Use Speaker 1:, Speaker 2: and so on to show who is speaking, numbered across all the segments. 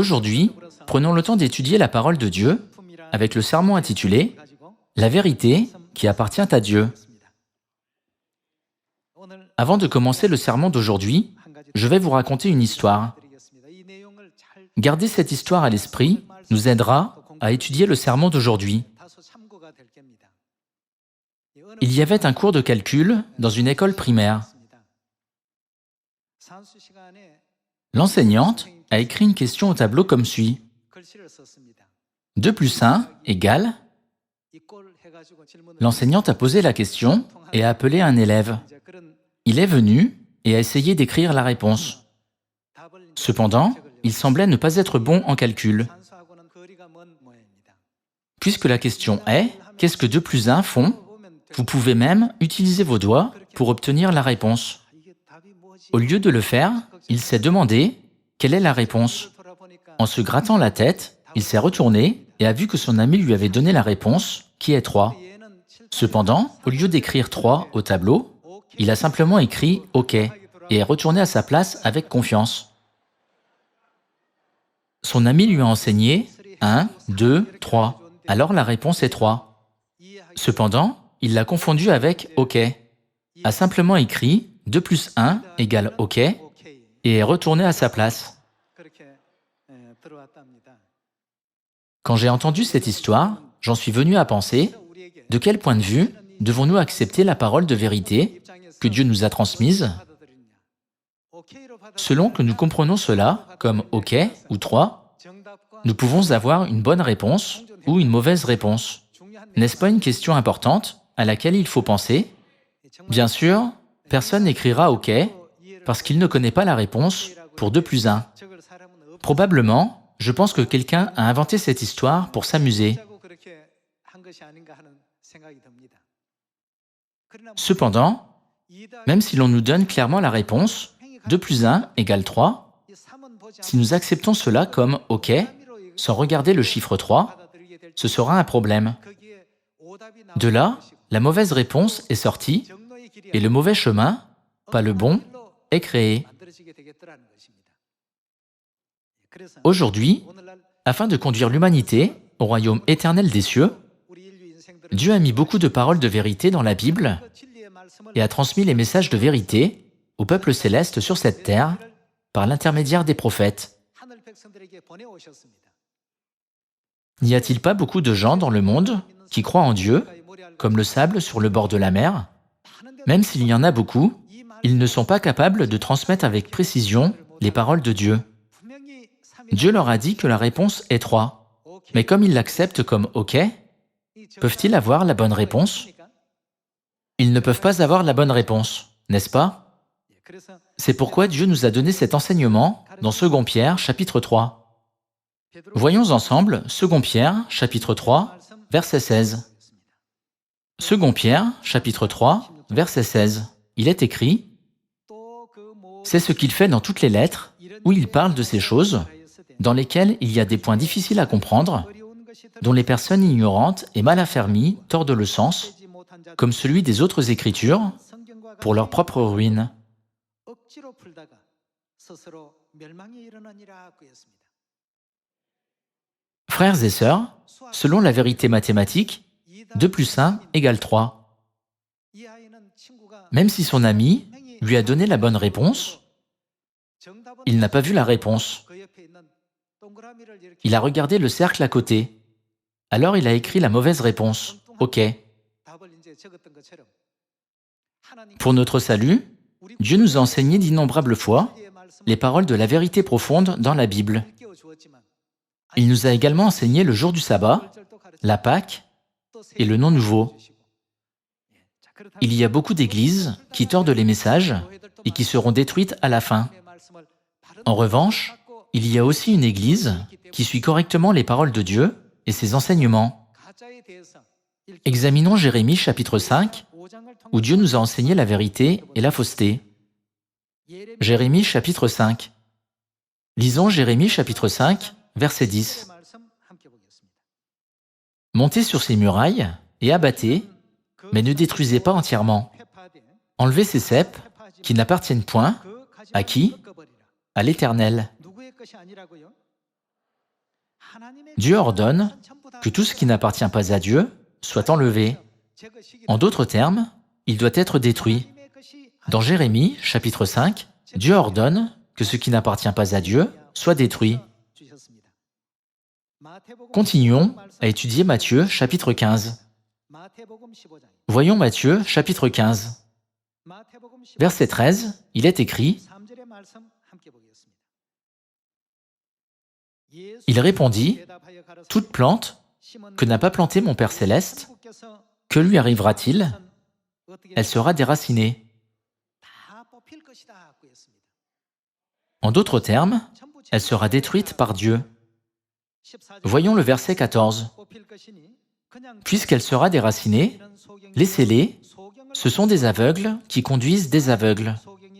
Speaker 1: Aujourd'hui, prenons le temps d'étudier la parole de Dieu avec le sermon intitulé « La vérité qui appartient à Dieu ». Avant de commencer le sermon d'aujourd'hui, je vais vous raconter une histoire. Garder cette histoire à l'esprit nous aidera à étudier le sermon d'aujourd'hui. Il y avait un cours de calcul dans une école primaire. L'enseignante a écrit une question au tableau comme suit. 2 plus 1 égale... L'enseignante a posé la question et a appelé un élève. Il est venu et a essayé d'écrire la réponse. Cependant, il semblait ne pas être bon en calcul. Puisque la question est « Qu'est-ce que 2 plus 1 font ?», vous pouvez même utiliser vos doigts pour obtenir la réponse. Au lieu de le faire, il s'est demandé « Quelle est la réponse ?» En se grattant la tête, il s'est retourné et a vu que son ami lui avait donné la réponse, qui est 3. Cependant, au lieu d'écrire 3 au tableau, il a simplement écrit « OK » et est retourné à sa place avec confiance. Son ami lui a enseigné 1, 2, 3. Alors la réponse est 3. Cependant, il l'a confondu avec « OK », a simplement écrit 2 plus 1 égale « OK » et est retourné à sa place. Quand j'ai entendu cette histoire, j'en suis venu à penser, de quel point de vue devons-nous accepter la parole de vérité que Dieu nous a transmise? Selon que nous comprenons cela comme « OK » ou « 3 », nous pouvons avoir une bonne réponse ou une mauvaise réponse. N'est-ce pas une question importante à laquelle il faut penser? Bien sûr, personne n'écrira « OK » parce qu'il ne connaît pas la réponse pour 2 plus 1. Probablement, je pense que quelqu'un a inventé cette histoire pour s'amuser. Cependant, même si l'on nous donne clairement la réponse, 2 plus 1 égale 3, si nous acceptons cela comme « OK » sans regarder le chiffre 3, ce sera un problème. De là, la mauvaise réponse est sortie et le mauvais chemin, pas le bon, est créé. Aujourd'hui, afin de conduire l'humanité au royaume éternel des cieux, Dieu a mis beaucoup de paroles de vérité dans la Bible et a transmis les messages de vérité au peuple céleste sur cette terre par l'intermédiaire des prophètes. N'y a-t-il pas beaucoup de gens dans le monde qui croient en Dieu, comme le sable sur le bord de la mer? Même s'il y en a beaucoup, ils ne sont pas capables de transmettre avec précision les paroles de Dieu. Dieu leur a dit que la réponse est 3. Mais comme ils l'acceptent comme « OK », peuvent-ils avoir la bonne réponse? Ils ne peuvent pas avoir la bonne réponse, n'est-ce pas? C'est pourquoi Dieu nous a donné cet enseignement dans 2 Pierre, chapitre 3. Voyons ensemble 2 Pierre, chapitre 3, verset 16. 2 Pierre, chapitre 3, verset 16. Il est écrit « C'est ce qu'il fait dans toutes les lettres, où il parle de ces choses, dans lesquelles il y a des points difficiles à comprendre, dont les personnes ignorantes et mal affermies tordent le sens, comme celui des autres Écritures, pour leur propre ruine. » Frères et sœurs, selon la vérité mathématique, 2 plus 1 égale 3. Même si son ami lui a donné la bonne réponse, il n'a pas vu la réponse. Il a regardé le cercle à côté. Alors il a écrit la mauvaise réponse, « OK ». Pour notre salut, Dieu nous a enseigné d'innombrables fois les paroles de la vérité profonde dans la Bible. Il nous a également enseigné le jour du sabbat, la Pâque et le nom nouveau. Il y a beaucoup d'églises qui tordent les messages et qui seront détruites à la fin. En revanche, il y a aussi une église qui suit correctement les paroles de Dieu et ses enseignements. Examinons Jérémie chapitre 5, où Dieu nous a enseigné la vérité et la fausseté. Jérémie chapitre 5. Lisons Jérémie chapitre 5, verset 10. « Montez sur ces murailles et abattez, mais ne détruisez pas entièrement. Enlevez ces cèpes qui n'appartiennent point, à qui? À l'Éternel. Dieu ordonne que tout ce qui n'appartient pas à Dieu soit enlevé. En d'autres termes, il doit être détruit. Dans Jérémie, chapitre 5, Dieu ordonne que ce qui n'appartient pas à Dieu soit détruit. Continuons à étudier Matthieu, chapitre 15. Voyons Matthieu, chapitre 15. Verset 13, il est écrit: Il répondit: toute plante que n'a pas plantée mon Père céleste, que lui arrivera-t-il? Elle sera déracinée. En d'autres termes, elle sera détruite par Dieu. Voyons le verset 14. Puisqu'elle sera déracinée, laissez-les, ce sont des aveugles qui conduisent des aveugles.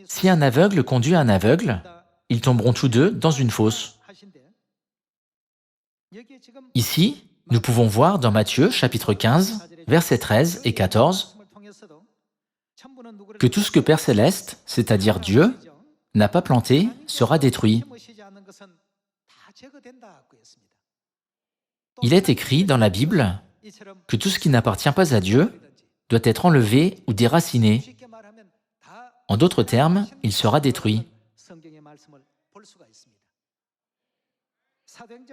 Speaker 1: Si un aveugle conduit un aveugle, ils tomberont tous deux dans une fosse. Ici, nous pouvons voir dans Matthieu, chapitre 15, versets 13 et 14, que tout ce que Père Céleste, c'est-à-dire Dieu, n'a pas planté, sera détruit. Il est écrit dans la Bible que tout ce qui n'appartient pas à Dieu doit être enlevé ou déraciné. En d'autres termes, il sera détruit.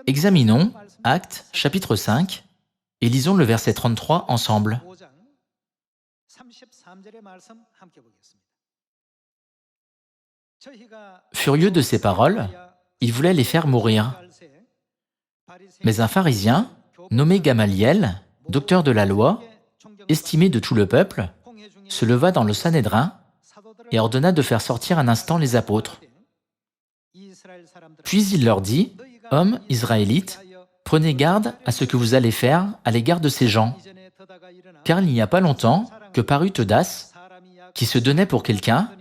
Speaker 1: Examinons Actes, chapitre 5, et lisons le verset 33 ensemble. Furieux de ces paroles, il voulait les faire mourir. Mais un pharisien, nommé Gamaliel, docteur de la loi, estimé de tout le peuple, se leva dans le Sanhédrin et ordonna de faire sortir un instant les apôtres. Puis il leur dit: « Hommes israélites, prenez garde à ce que vous allez faire à l'égard de ces gens, car il n'y a pas longtemps que parut Teudas, qui se donnait pour quelqu'un,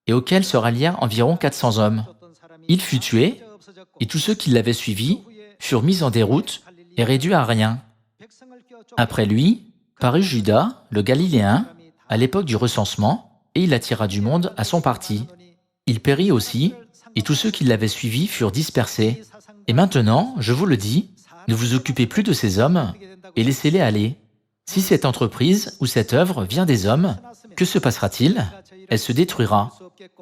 Speaker 1: et auquel se rallièrent environ 400 hommes. Il fut tué, et tous ceux qui l'avaient suivi furent mis en déroute et réduits à rien. Après lui, parut Judas, le Galiléen, à l'époque du recensement, et il attira du monde à son parti. Il périt aussi, et tous ceux qui l'avaient suivi furent dispersés. Et maintenant, je vous le dis, ne vous occupez plus de ces hommes, et laissez-les aller. Si cette entreprise ou cette œuvre vient des hommes, que se passera-t-il? Elle se détruira.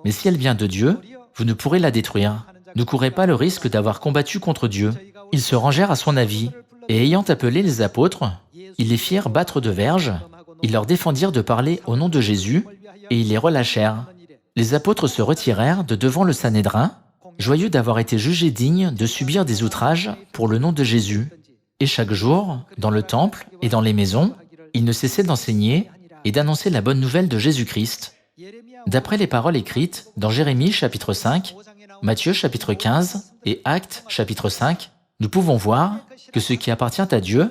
Speaker 1: Mais si elle vient de Dieu, vous ne pourrez la détruire. Ne courez pas le risque d'avoir combattu contre Dieu. Ils se rangèrent à son avis, et ayant appelé les apôtres, ils les firent battre de verges, ils leur défendirent de parler au nom de Jésus, et ils les relâchèrent. Les apôtres se retirèrent de devant le Sanhédrin, joyeux d'avoir été jugés dignes de subir des outrages pour le nom de Jésus. Et chaque jour, dans le temple et dans les maisons, ils ne cessaient d'enseigner et d'annoncer la bonne nouvelle de Jésus-Christ. D'après les paroles écrites dans Jérémie chapitre 5, Matthieu chapitre 15 et Actes chapitre 5, nous pouvons voir que ce qui appartient à Dieu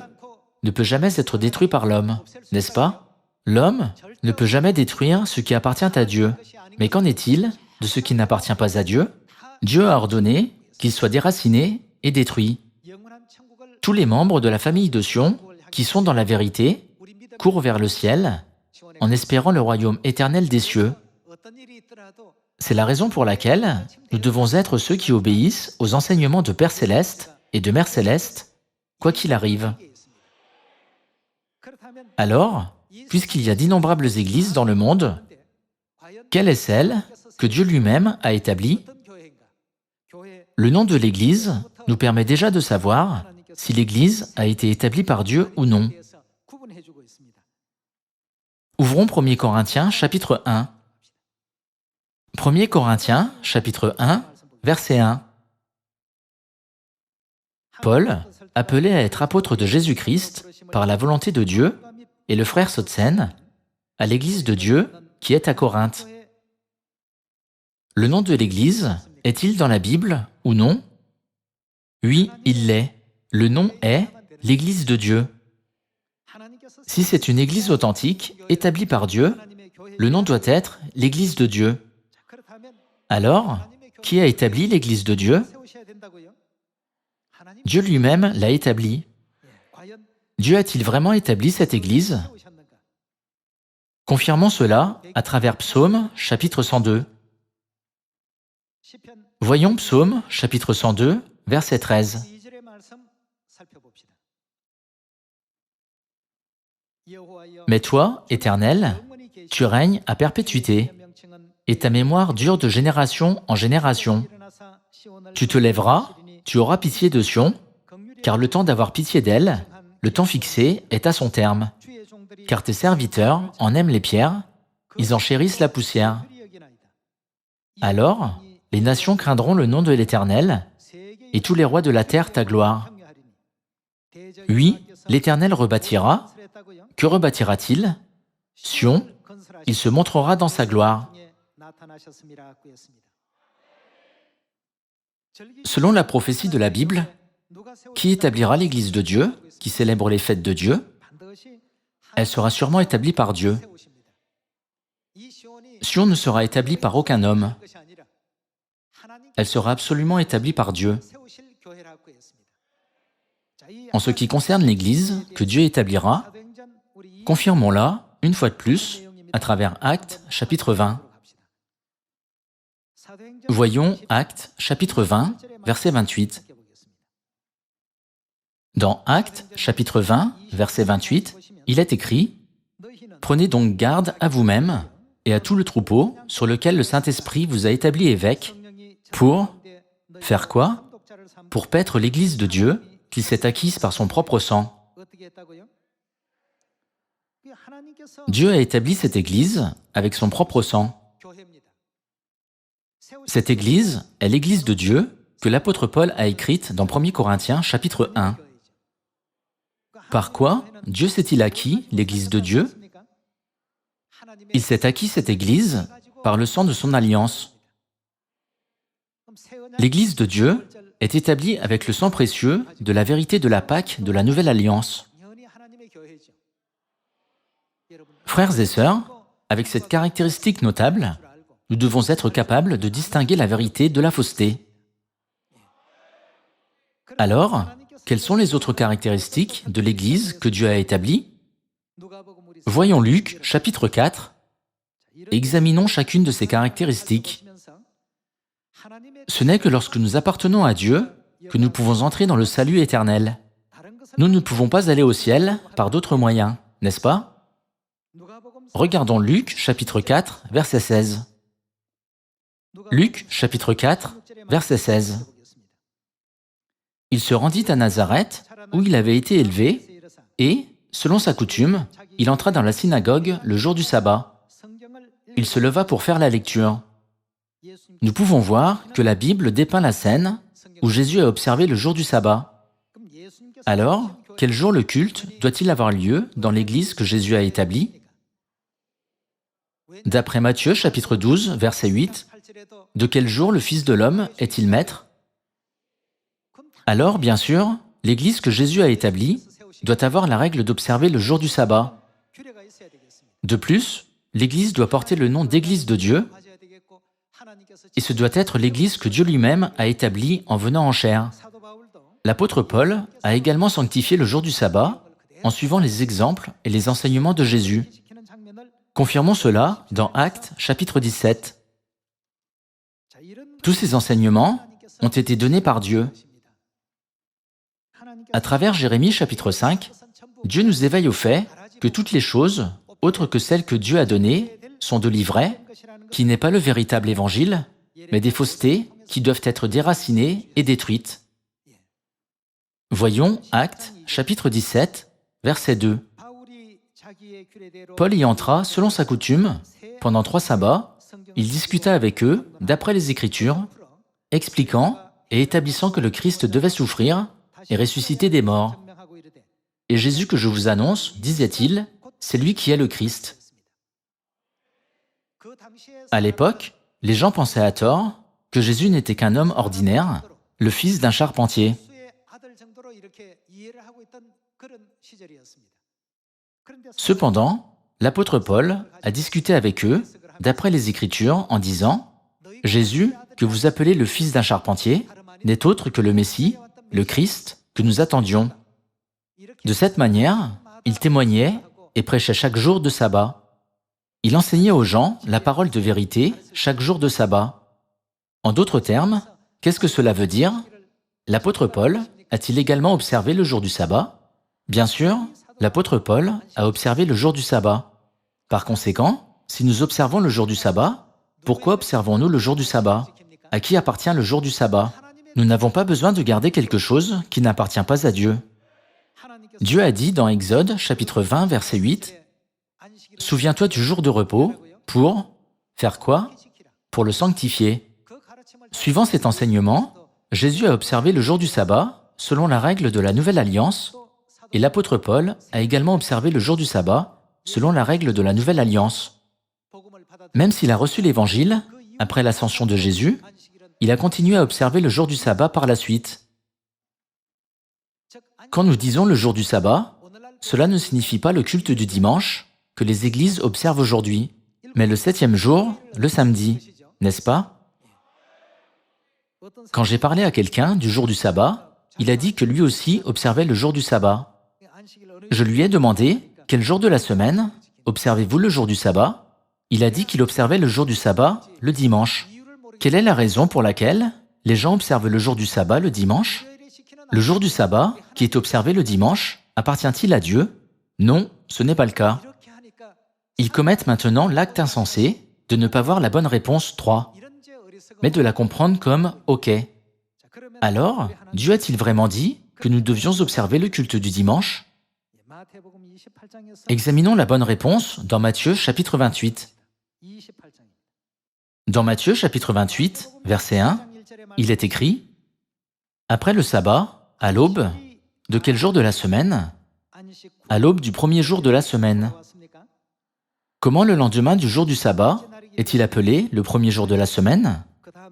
Speaker 1: ne peut jamais être détruit par l'homme, n'est-ce pas? L'homme ne peut jamais détruire ce qui appartient à Dieu. Mais qu'en est-il de ce qui n'appartient pas à Dieu? Dieu a ordonné qu'il soit déraciné et détruit. Tous les membres de la famille de Sion, qui sont dans la vérité, courent vers le ciel en espérant le royaume éternel des cieux. C'est la raison pour laquelle nous devons être ceux qui obéissent aux enseignements de Père Céleste et de Mère Céleste, quoi qu'il arrive. Alors, puisqu'il y a d'innombrables églises dans le monde, quelle est celle que Dieu lui-même a établie? Le nom de l'Église nous permet déjà de savoir si l'Église a été établie par Dieu ou non. Ouvrons 1 Corinthiens, chapitre 1. 1 Corinthiens, chapitre 1, verset 1. Paul, appelé à être apôtre de Jésus-Christ par la volonté de Dieu, et le frère Sotsène, à l'Église de Dieu qui est à Corinthe. Le nom de l'Église est-il dans la Bible ou non? Oui, il l'est. Le nom est l'Église de Dieu. Si c'est une Église authentique, établie par Dieu, le nom doit être l'Église de Dieu. Alors, qui a établi l'Église de Dieu? Dieu lui-même l'a établie. Dieu a-t-il vraiment établi cette Église? Confirmons cela à travers Psaume, chapitre 102. Voyons Psaume, chapitre 102, verset 13. Mais toi, Éternel, tu règnes à perpétuité, et ta mémoire dure de génération en génération. Tu te lèveras, tu auras pitié de Sion, car le temps d'avoir pitié d'elle, le temps fixé, est à son terme. Car tes serviteurs en aiment les pierres, ils en chérissent la poussière. Alors, les nations craindront le nom de l'Éternel, et tous les rois de la terre ta gloire. Oui, l'Éternel rebâtira. Que rebâtira-t-il? Sion, il se montrera dans sa gloire. Selon la prophétie de la Bible, qui établira l'Église de Dieu, qui célèbre les fêtes de Dieu? Elle sera sûrement établie par Dieu. Sion ne sera établie par aucun homme. Elle sera absolument établie par Dieu. En ce qui concerne l'Église que Dieu établira, confirmons-la, une fois de plus, à travers Actes, chapitre 20. Voyons Actes, chapitre 20, verset 28. Dans Actes, chapitre 20, verset 28, il est écrit « Prenez donc garde à vous-même et à tout le troupeau sur lequel le Saint-Esprit vous a établi évêque pour faire quoi? Pour paître l'Église de Dieu qu'il s'est acquise par son propre sang. » Dieu a établi cette Église avec son propre sang. Cette Église est l'Église de Dieu que l'apôtre Paul a écrite dans 1 Corinthiens chapitre 1. Par quoi Dieu s'est-il acquis l'Église de Dieu? Il s'est acquis cette Église par le sang de son alliance. L'Église de Dieu est établie avec le sang précieux de la vérité de la Pâque de la Nouvelle Alliance. Frères et sœurs, avec cette caractéristique notable, nous devons être capables de distinguer la vérité de la fausseté. Alors, quelles sont les autres caractéristiques de l'Église que Dieu a établie? Voyons Luc, chapitre 4, et examinons chacune de ces caractéristiques. Ce n'est que lorsque nous appartenons à Dieu que nous pouvons entrer dans le salut éternel. Nous ne pouvons pas aller au ciel par d'autres moyens, n'est-ce pas? Regardons Luc, chapitre 4, verset 16. Luc, chapitre 4, verset 16. Il se rendit à Nazareth, où il avait été élevé, et, selon sa coutume, il entra dans la synagogue le jour du sabbat. Il se leva pour faire la lecture. Nous pouvons voir que la Bible dépeint la scène où Jésus a observé le jour du sabbat. Alors, quel jour le culte doit-il avoir lieu dans l'Église que Jésus a établie? D'après Matthieu, chapitre 12, verset 8, de quel jour le Fils de l'homme est-il maître? Alors, bien sûr, l'Église que Jésus a établie doit avoir la règle d'observer le jour du sabbat. De plus, l'Église doit porter le nom d'Église de Dieu, et ce doit être l'Église que Dieu lui-même a établie en venant en chair. L'apôtre Paul a également sanctifié le jour du sabbat en suivant les exemples et les enseignements de Jésus. Confirmons cela dans Actes, chapitre 17. Tous ces enseignements ont été donnés par Dieu. À travers Jérémie, chapitre 5, Dieu nous éveille au fait que toutes les choses, autres que celles que Dieu a données, sont de l'ivraie, qui n'est pas le véritable évangile, mais des faussetés qui doivent être déracinées et détruites. Voyons Actes, chapitre 17, verset 2. Paul y entra selon sa coutume. Pendant 3 sabbats, il discuta avec eux, d'après les Écritures, expliquant et établissant que le Christ devait souffrir et ressusciter des morts. Et Jésus que je vous annonce, disait-il, c'est lui qui est le Christ. À l'époque, les gens pensaient à tort que Jésus n'était qu'un homme ordinaire, le fils d'un charpentier. Cependant, l'apôtre Paul a discuté avec eux, d'après les Écritures, en disant « Jésus, que vous appelez le fils d'un charpentier, n'est autre que le Messie, le Christ, que nous attendions. » De cette manière, il témoignait et prêchait chaque jour de sabbat. Il enseignait aux gens la parole de vérité chaque jour de sabbat. En d'autres termes, qu'est-ce que cela veut dire? L'apôtre Paul a-t-il également observé le jour du sabbat? Bien sûr, l'apôtre Paul a observé le jour du sabbat. Par conséquent, si nous observons le jour du sabbat, pourquoi observons-nous le jour du sabbat? À qui appartient le jour du sabbat? Nous n'avons pas besoin de garder quelque chose qui n'appartient pas à Dieu. Dieu a dit dans Exode, chapitre 20, verset 8, « Souviens-toi du jour de repos pour… faire quoi? Pour le sanctifier. » Suivant cet enseignement, Jésus a observé le jour du sabbat selon la règle de la Nouvelle Alliance, et l'apôtre Paul a également observé le jour du sabbat selon la règle de la Nouvelle Alliance. Même s'il a reçu l'Évangile, après l'ascension de Jésus, il a continué à observer le jour du sabbat par la suite. Quand nous disons le jour du sabbat, cela ne signifie pas le culte du dimanche que les églises observent aujourd'hui, mais le 7e jour, le samedi, n'est-ce pas? Quand j'ai parlé à quelqu'un du jour du sabbat, il a dit que lui aussi observait le jour du sabbat. Je lui ai demandé, quel jour de la semaine observez-vous le jour du sabbat? Il a dit qu'il observait le jour du sabbat le dimanche. Quelle est la raison pour laquelle les gens observent le jour du sabbat le dimanche? Le jour du sabbat, qui est observé le dimanche, appartient-il à Dieu? Non, ce n'est pas le cas. Ils commettent maintenant l'acte insensé de ne pas voir la bonne réponse 3, mais de la comprendre comme « OK ». Alors, Dieu a-t-il vraiment dit que nous devions observer le culte du dimanche? Examinons la bonne réponse dans Matthieu chapitre 28. Dans Matthieu chapitre 28, verset 1, il est écrit « Après le sabbat, à l'aube, de quel jour de la semaine? À l'aube du premier jour de la semaine. » Comment le lendemain du jour du sabbat est-il appelé le premier jour de la semaine?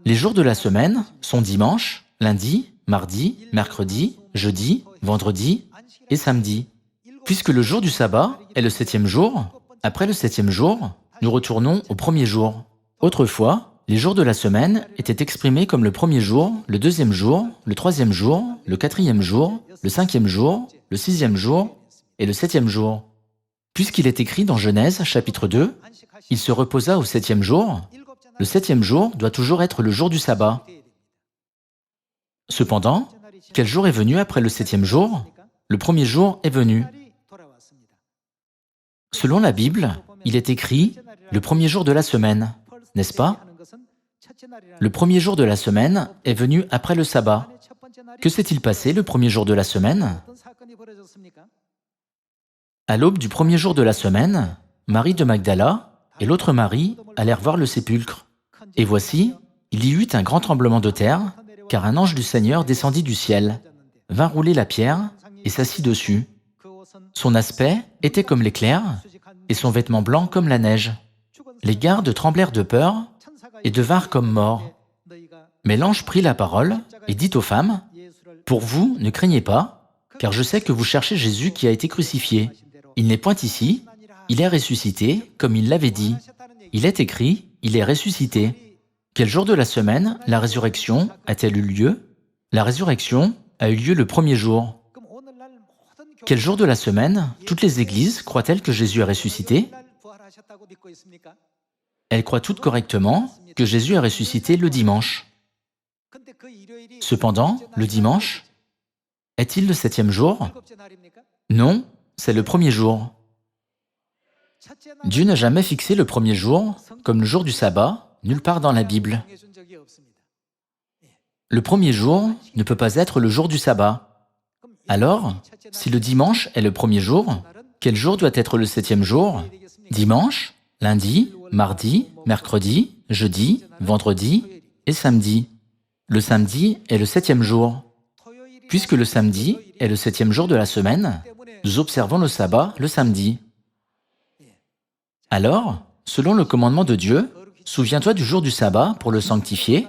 Speaker 1: Les jours de la semaine sont dimanche, lundi, mardi, mercredi, jeudi, vendredi et samedi. Puisque le jour du sabbat est le 7e jour, après le 7e jour, nous retournons au premier jour. Autrefois, les jours de la semaine étaient exprimés comme le premier jour, le 2e jour, le 3e jour, le 4e jour, le 5e jour, le 6e jour et le 7e jour. Puisqu'il est écrit dans Genèse chapitre 2, il se reposa au 7e jour, le 7e jour doit toujours être le jour du sabbat. Cependant, quel jour est venu après le 7e jour? Le premier jour est venu. Selon la Bible, il est écrit « le premier jour de la semaine », n'est-ce pas? Le premier jour de la semaine est venu après le sabbat. Que s'est-il passé le premier jour de la semaine? À l'aube du premier jour de la semaine, Marie de Magdala et l'autre Marie allèrent voir le sépulcre. Et voici, il y eut un grand tremblement de terre, car un ange du Seigneur descendit du ciel, vint rouler la pierre et s'assit dessus. Son aspect était comme l'éclair, et son vêtement blanc comme la neige. Les gardes tremblèrent de peur et devinrent comme morts. Mais l'ange prit la parole et dit aux femmes, « Pour vous, ne craignez pas, car je sais que vous cherchez Jésus qui a été crucifié. Il n'est point ici, il est ressuscité, comme il l'avait dit. Il est écrit, il est ressuscité. » Quel jour de la semaine la résurrection a-t-elle eu lieu? La résurrection a eu lieu le premier jour. Quel jour de la semaine toutes les églises croient-elles que Jésus est ressuscité? Elles croient toutes correctement que Jésus est ressuscité le dimanche. Cependant, le dimanche, est-il le 7e jour? Non, c'est le premier jour. Dieu n'a jamais fixé le premier jour comme le jour du sabbat, nulle part dans la Bible. Le premier jour ne peut pas être le jour du sabbat. Alors, si le dimanche est le premier jour, quel jour doit être le 7e jour? Dimanche, lundi, mardi, mercredi, jeudi, vendredi et samedi. Le samedi est le 7e jour. Puisque le samedi est le 7e jour de la semaine, nous observons le sabbat le samedi. Alors, selon le commandement de Dieu, souviens-toi du jour du sabbat pour le sanctifier.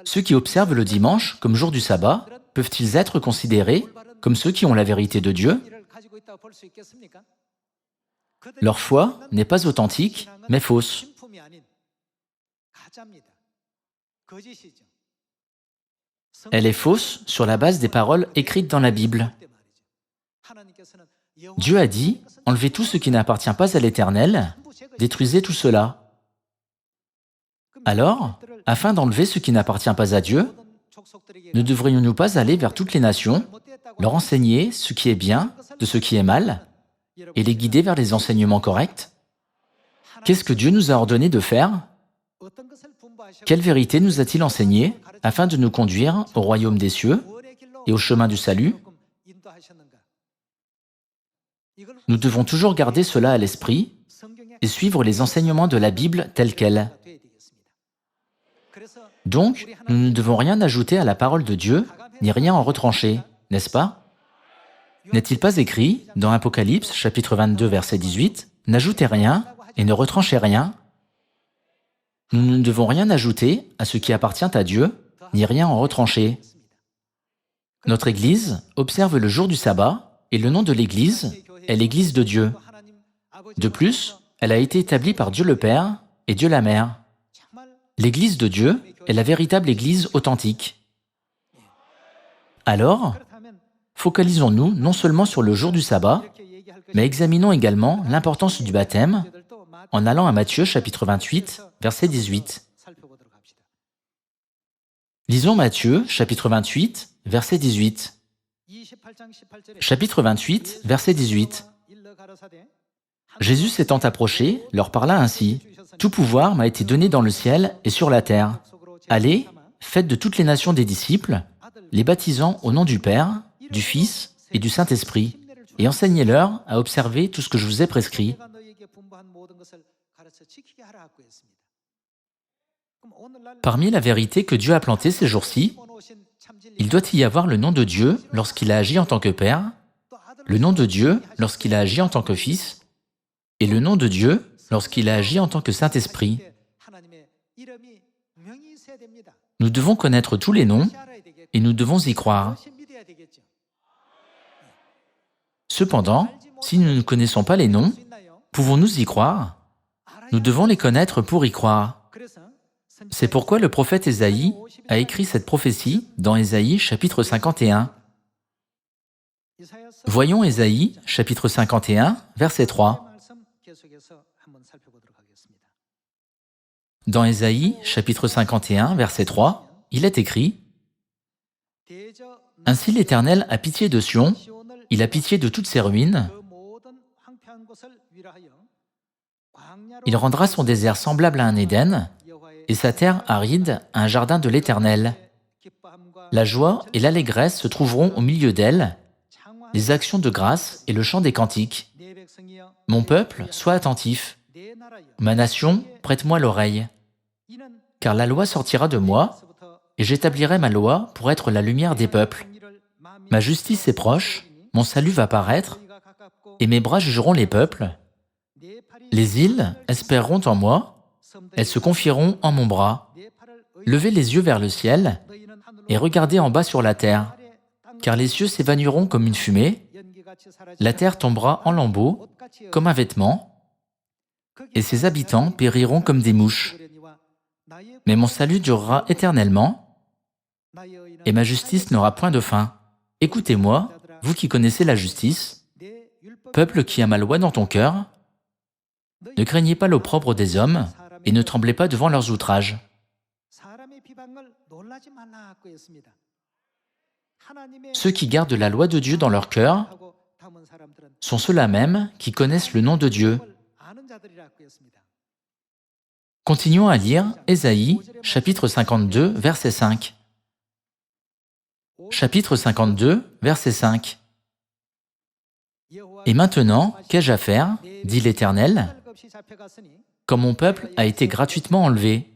Speaker 1: Ceux qui observent le dimanche comme jour du sabbat peuvent-ils être considérés comme ceux qui ont la vérité de Dieu? Leur foi n'est pas authentique, mais fausse. Elle est fausse sur la base des paroles écrites dans la Bible. Dieu a dit, « Enlevez tout ce qui n'appartient pas à l'Éternel, détruisez tout cela. » Alors, afin d'enlever ce qui n'appartient pas à Dieu, Ne devrions-nous pas aller vers toutes les nations, leur enseigner ce qui est bien de ce qui est mal, et les guider vers les enseignements corrects? Qu'est-ce que Dieu nous a ordonné de faire? Quelle vérité nous a-t-il enseigné afin de nous conduire au royaume des cieux et au chemin du salut? Nous devons toujours garder cela à l'esprit et suivre les enseignements de la Bible tels quels. Donc, nous ne devons rien ajouter à la parole de Dieu, ni rien en retrancher, n'est-ce pas? N'est-il pas écrit, dans Apocalypse, chapitre 22, verset 18, « N'ajoutez rien et ne retranchez rien ». Nous ne devons rien ajouter à ce qui appartient à Dieu, ni rien en retrancher. Notre Église observe le jour du sabbat, et le nom de l'Église est l'Église de Dieu. De plus, elle a été établie par Dieu le Père et Dieu la Mère. L'Église de Dieu est la véritable Église authentique. Alors, focalisons-nous non seulement sur le jour du sabbat, mais examinons également l'importance du baptême en allant à Matthieu chapitre 28, verset 18. Lisons Matthieu chapitre 28, verset 18. Chapitre 28, verset 18. Jésus s'étant approché, leur parla ainsi. « Tout pouvoir m'a été donné dans le ciel et sur la terre. Allez, faites de toutes les nations des disciples, les baptisant au nom du Père, du Fils et du Saint-Esprit, et enseignez-leur à observer tout ce que je vous ai prescrit. » Parmi la vérité que Dieu a plantée ces jours-ci, il doit y avoir le nom de Dieu lorsqu'il a agi en tant que Père, le nom de Dieu lorsqu'il a agi en tant que Fils, et le nom de Dieu lorsqu'il a agi en tant que Saint-Esprit. Nous devons connaître tous les noms et nous devons y croire. Cependant, si nous ne connaissons pas les noms, pouvons-nous y croire? Nous devons les connaître pour y croire. C'est pourquoi le prophète Ésaïe a écrit cette prophétie dans Ésaïe chapitre 51. Voyons Ésaïe chapitre 51, verset 3. Dans Ésaïe chapitre 51, verset 3, il est écrit « Ainsi l'Éternel a pitié de Sion, il a pitié de toutes ses ruines. Il rendra son désert semblable à un Éden, et sa terre aride à un jardin de l'Éternel. La joie et l'allégresse se trouveront au milieu d'elle, les actions de grâce et le chant des cantiques. Mon peuple, sois attentif. Ma nation, prête-moi l'oreille. Car la loi sortira de moi, et j'établirai ma loi pour être la lumière des peuples. Ma justice est proche, mon salut va paraître, et mes bras jugeront les peuples. Les îles espéreront en moi, elles se confieront en mon bras. Levez les yeux vers le ciel, et regardez en bas sur la terre, car les cieux s'évanouiront comme une fumée, la terre tombera en lambeaux, comme un vêtement, et ses habitants périront comme des mouches. Mais mon salut durera éternellement, et ma justice n'aura point de fin. Écoutez-moi, vous qui connaissez la justice, peuple qui a ma loi dans ton cœur, ne craignez pas l'opprobre des hommes, et ne tremblez pas devant leurs outrages. Ceux qui gardent la loi de Dieu dans leur cœur sont ceux-là même qui connaissent le nom de Dieu. Continuons à lire Ésaïe, chapitre 52, verset 5. Chapitre 52, verset 5. « Et maintenant, qu'ai-je à faire, dit l'Éternel, quand mon peuple a été gratuitement enlevé?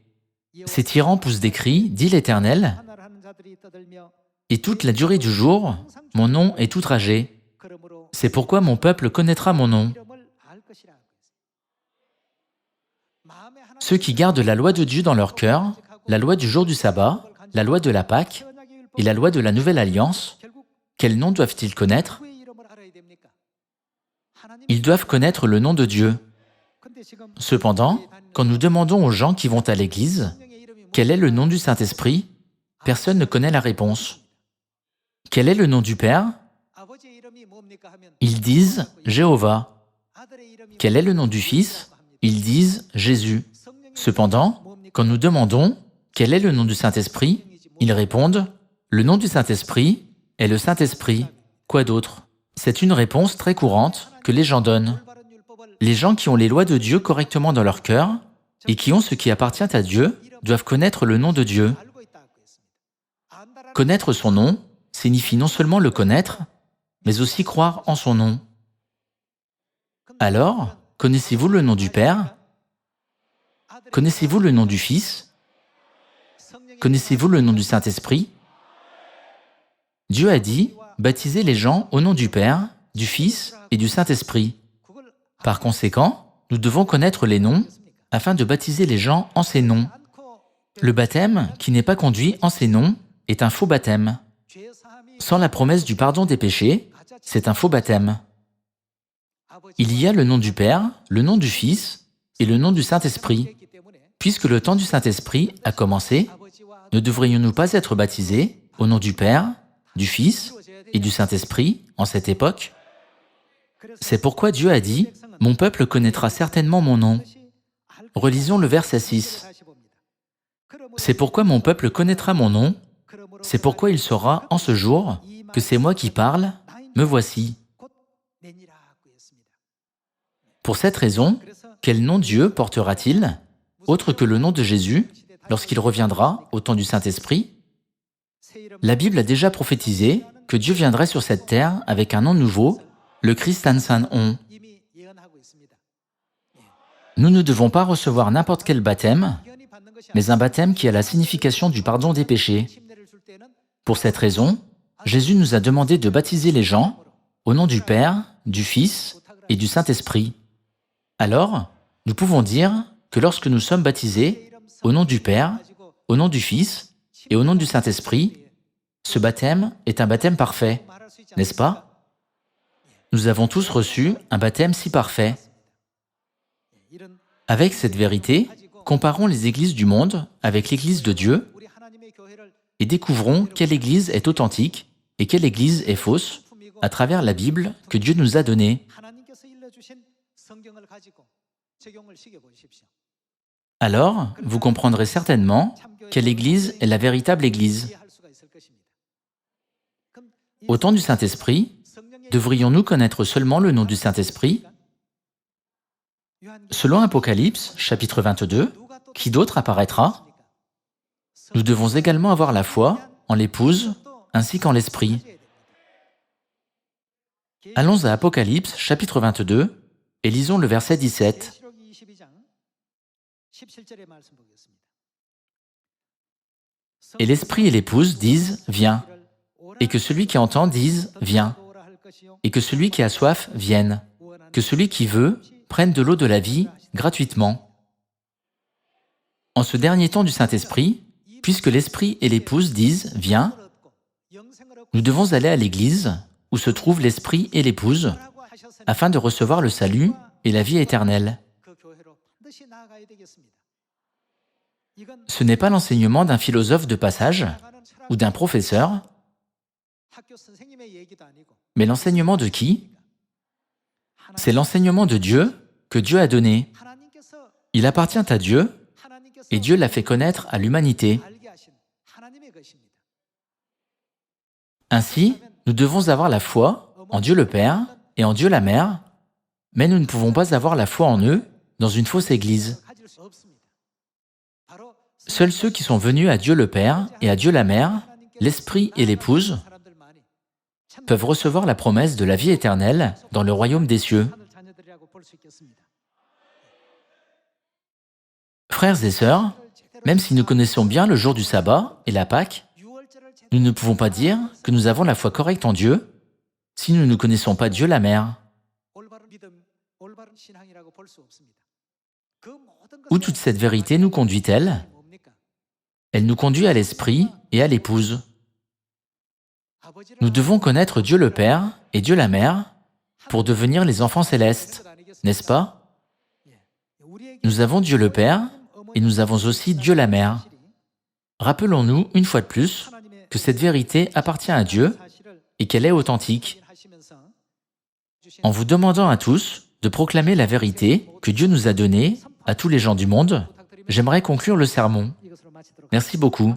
Speaker 1: Ces tyrans poussent des cris, dit l'Éternel, et toute la durée du jour, mon nom est outragé. C'est pourquoi mon peuple connaîtra mon nom. » Ceux qui gardent la loi de Dieu dans leur cœur, la loi du jour du sabbat, la loi de la Pâque et la loi de la Nouvelle Alliance, quel nom doivent-ils connaître? Ils doivent connaître le nom de Dieu. Cependant, quand nous demandons aux gens qui vont à l'église quel est le nom du Saint-Esprit, personne ne connaît la réponse. Quel est le nom du Père? Ils disent Jéhovah. Quel est le nom du Fils? Ils disent Jésus. Cependant, quand nous demandons quel est le nom du Saint-Esprit, Ils répondent, le nom du Saint-Esprit est le Saint-Esprit. Quoi d'autre? C'est une réponse très courante que les gens donnent. Les gens qui ont les lois de Dieu correctement dans leur cœur et qui ont ce qui appartient à Dieu doivent connaître le nom de Dieu. Connaître son nom signifie non seulement le connaître, mais aussi croire en son nom. Alors, connaissez-vous le nom du Père? Connaissez-vous le nom du Fils? Connaissez-vous le nom du Saint-Esprit? Dieu a dit, baptisez les gens au nom du Père, du Fils et du Saint-Esprit. Par conséquent, nous devons connaître les noms afin de baptiser les gens en ces noms. Le baptême qui n'est pas conduit en ces noms est un faux baptême. Sans la promesse du pardon des péchés, c'est un faux baptême. Il y a le nom du Père, le nom du Fils et le nom du Saint-Esprit. Puisque le temps du Saint-Esprit a commencé, ne devrions-nous pas être baptisés au nom du Père, du Fils et du Saint-Esprit en cette époque? C'est pourquoi Dieu a dit, « Mon peuple connaîtra certainement mon nom ». Relisons le verset 6. C'est pourquoi mon peuple connaîtra mon nom, c'est pourquoi il saura en ce jour que c'est moi qui parle, me voici. Pour cette raison, quel nom Dieu portera-t-il, autre que le nom de Jésus, lorsqu'il reviendra au temps du Saint-Esprit? La Bible a déjà prophétisé que Dieu viendrait sur cette terre avec un nom nouveau, le Christ Ansan-On. Nous ne devons pas recevoir n'importe quel baptême, mais un baptême qui a la signification du pardon des péchés. Pour cette raison, Jésus nous a demandé de baptiser les gens au nom du Père, du Fils et du Saint-Esprit. Alors, nous pouvons dire que lorsque nous sommes baptisés au nom du Père, au nom du Fils et au nom du Saint-Esprit, ce baptême est un baptême parfait, n'est-ce pas? Nous avons tous reçu un baptême si parfait. Avec cette vérité, comparons les églises du monde avec l'Église de Dieu et découvrons quelle Église est authentique et quelle Église est fausse à travers la Bible que Dieu nous a donnée. Alors, vous comprendrez certainement quelle Église est la véritable Église. Au temps du Saint-Esprit, devrions-nous connaître seulement le nom du Saint-Esprit? Selon Apocalypse, chapitre 22, qui d'autre apparaîtra? Nous devons également avoir la foi en l'épouse ainsi qu'en l'Esprit. Allons à Apocalypse, chapitre 22, et lisons le verset 17. Et l'Esprit et l'épouse disent « Viens », et que celui qui entend dise « Viens », et que celui qui a soif vienne, que celui qui veut prenne de l'eau de la vie gratuitement. En ce dernier temps du Saint-Esprit, puisque l'Esprit et l'épouse disent « Viens », nous devons aller à l'Église où se trouvent l'Esprit et l'épouse afin de recevoir le salut et la vie éternelle. Ce n'est pas l'enseignement d'un philosophe de passage ou d'un professeur, mais l'enseignement de qui? C'est l'enseignement de Dieu que Dieu a donné. Il appartient à Dieu et Dieu l'a fait connaître à l'humanité. Ainsi, nous devons avoir la foi en Dieu le Père et en Dieu la Mère, mais nous ne pouvons pas avoir la foi en eux dans une fausse église. Seuls ceux qui sont venus à Dieu le Père et à Dieu la Mère, l'Esprit et l'Épouse, peuvent recevoir la promesse de la vie éternelle dans le royaume des cieux. Frères et sœurs, même si nous connaissons bien le jour du sabbat et la Pâque, nous ne pouvons pas dire que nous avons la foi correcte en Dieu si nous ne connaissons pas Dieu la Mère. Où toute cette vérité nous conduit-elle? Elle nous conduit à l'Esprit et à l'Épouse. Nous devons connaître Dieu le Père et Dieu la Mère pour devenir les enfants célestes, n'est-ce pas? Nous avons Dieu le Père et nous avons aussi Dieu la Mère. Rappelons-nous une fois de plus que cette vérité appartient à Dieu et qu'elle est authentique. En vous demandant à tous de proclamer la vérité que Dieu nous a donnée à tous les gens du monde, j'aimerais conclure le sermon. Merci beaucoup.